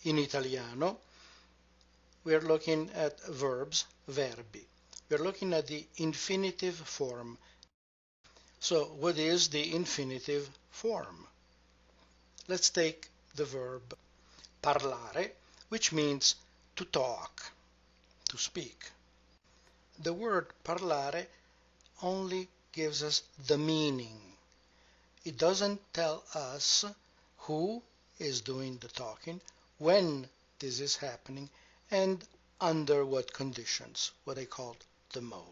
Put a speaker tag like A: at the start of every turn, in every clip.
A: in Italiano, we're looking at verbs, verbi. We're looking at the infinitive form. So what is the infinitive form? Let's take the verb parlare, which means to talk, to speak. The word parlare only gives us the meaning. It doesn't tell us who is doing the talking, when this is happening, and under what conditions, what I call the mode.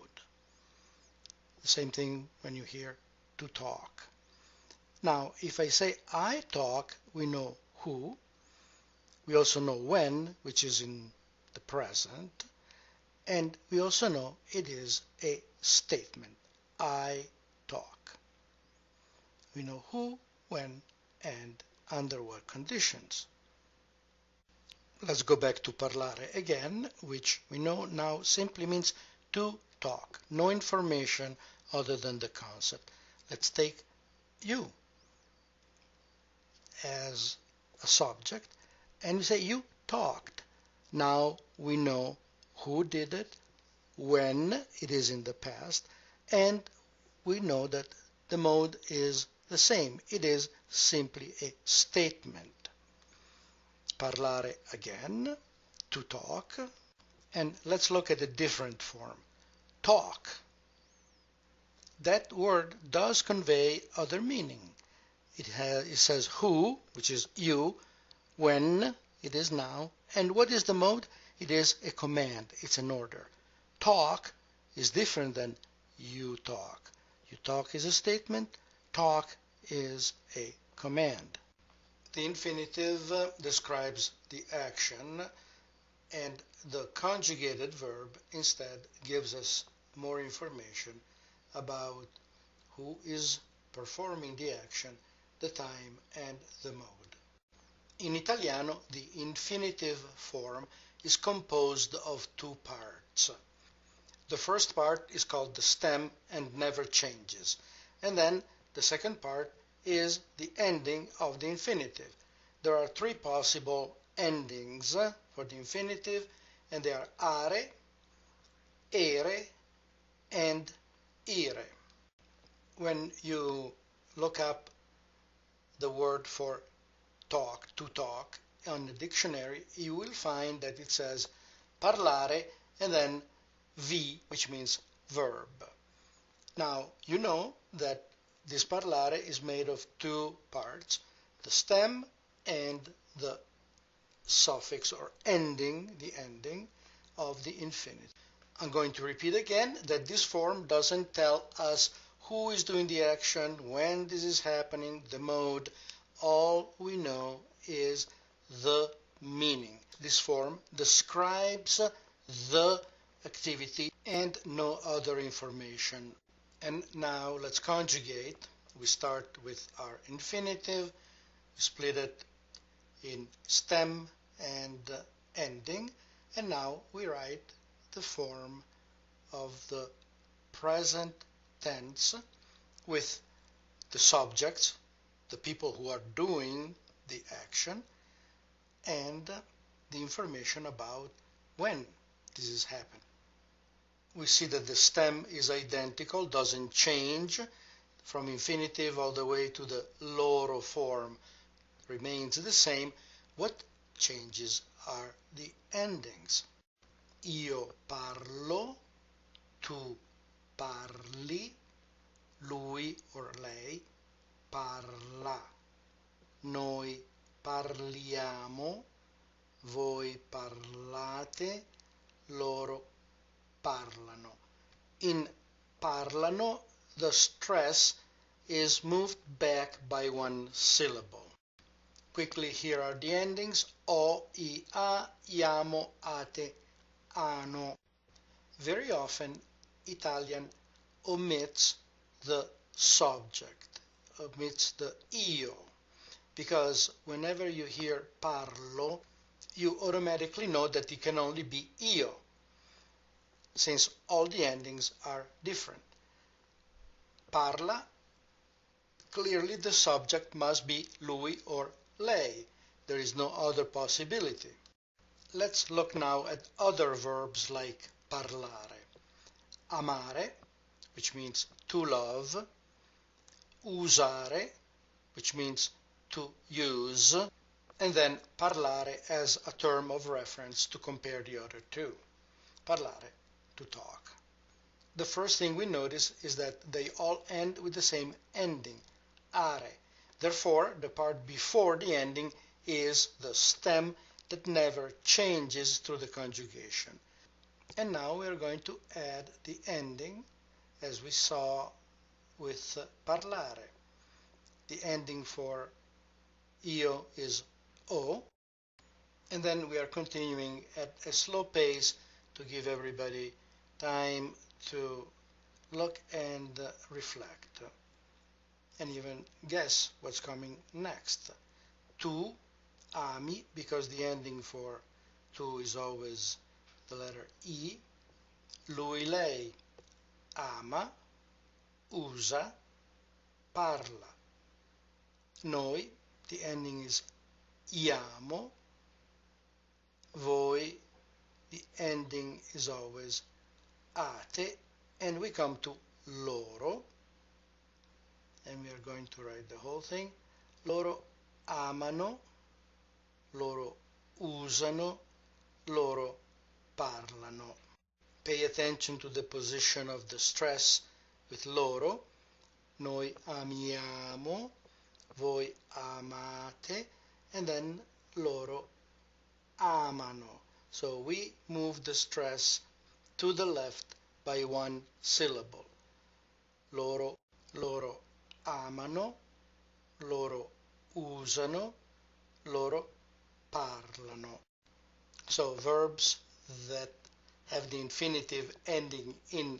A: The same thing when you hear to talk. Now, if I say I talk, we know who. We also know when, which is in the present. And we also know it is a statement. I talk. We know who, when, and under what conditions. Let's go back to parlare again, which we know now simply means to talk. No information other than the concept. Let's take you as a subject, and we say you talked. Now we know who did it, when it is in the past, and we know that the mode is the same. It is simply a statement. Parlare again, to talk, and let's look at a different form. Talk. That word does convey other meaning. It says who, which is you, when, it is now, and what is the mode? It is a command, it's an order. Talk is different than you talk. You talk is a statement, talk is a command. The infinitive describes the action, and the conjugated verb instead gives us more information about who is performing the action, the time, and the mode. In Italiano, the infinitive form is composed of two parts. The first part is called the stem and never changes. And then the second part is the ending of the infinitive. There are three possible endings for the infinitive, and they are are, ere, and ire. When you look up the word for talk, to talk, on the dictionary, you will find that it says parlare and then V, which means verb. Now, you know that this parlare is made of two parts, the stem and the suffix or ending, the ending of the infinitive. I'm going to repeat again that this form doesn't tell us who is doing the action, when this is happening, the mode. All we know is the meaning. This form describes the activity and no other information. And now let's conjugate. We start with our infinitive, we split it in stem and ending, and now we write the form of the present tense with the subjects, the people who are doing the action, and the information about when this is happening. We see that the stem is identical, doesn't change from infinitive all the way to the loro form, remains the same. What changes are the endings. Io parlo, tu parli, lui or lei parla, noi parliamo, voi parlate, loro parlano. In parlano, the stress is moved back by one syllable. Quickly, here are the endings: o, I, a, iamo, ate, ano. Very often, Italian omits the subject, omits the io, because whenever you hear parlo, you automatically know that it can only be io, since all the endings are different. Parla, clearly the subject must be lui or lei. There is no other possibility. Let's look now at other verbs like parlare. Amare, which means to love. Usare, which means to use. And then parlare as a term of reference to compare the other two. Parlare, to talk. The first thing we notice is that they all end with the same ending, are. Therefore, the part before the ending is the stem that never changes through the conjugation. And now we are going to add the ending as we saw with parlare. The ending for io is o, and then we are continuing at a slow pace to give everybody time to look and reflect and even guess what's coming next. Tu ami, because the ending for tu is always the letter I. Lui, lei, ama, usa, parla. Noi, the ending is iamo. Voi, the ending is always ate. And we come to loro, and we are going to write the whole thing. Loro amano, loro usano, loro parlano. Pay attention to the position of the stress with loro. Noi amiamo, voi amate, and then loro amano. So we move the stress to the left by one syllable. Loro amano, loro usano, loro parlano. So verbs that have the infinitive ending in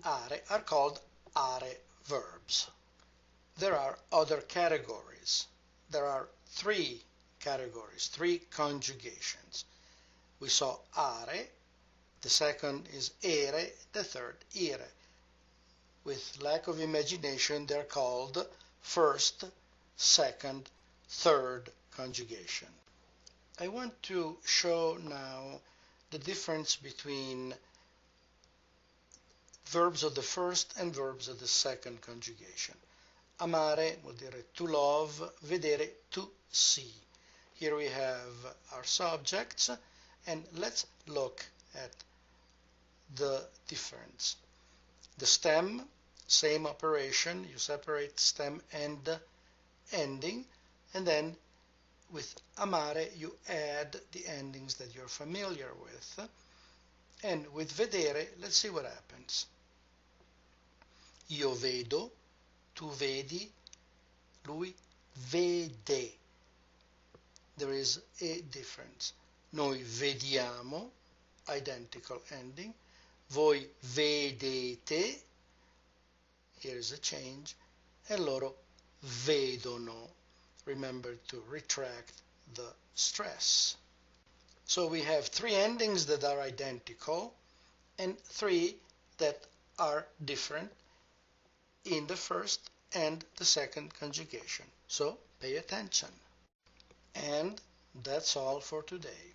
A: are called are verbs. There are other categories. There are three categories, three conjugations. We saw are, the second is ere, the third ire. With lack of imagination, they're called first, second, third conjugation. I want to show now the difference between verbs of the first and verbs of the second conjugation. Amare vuol dire to love, vedere, to see. Here we have our subjects, and let's look at the difference. The stem, same operation, you separate stem and ending, and then with amare you add the endings that you're familiar with. And with vedere, let's see what happens. Io vedo, tu vedi, lui vede. There is a difference. Noi vediamo, identical ending. Voi vedete, here is a change. E loro vedono. Remember to retract the stress. So we have three endings that are identical and three that are different in the first and the second conjugation. So pay attention. And that's all for today.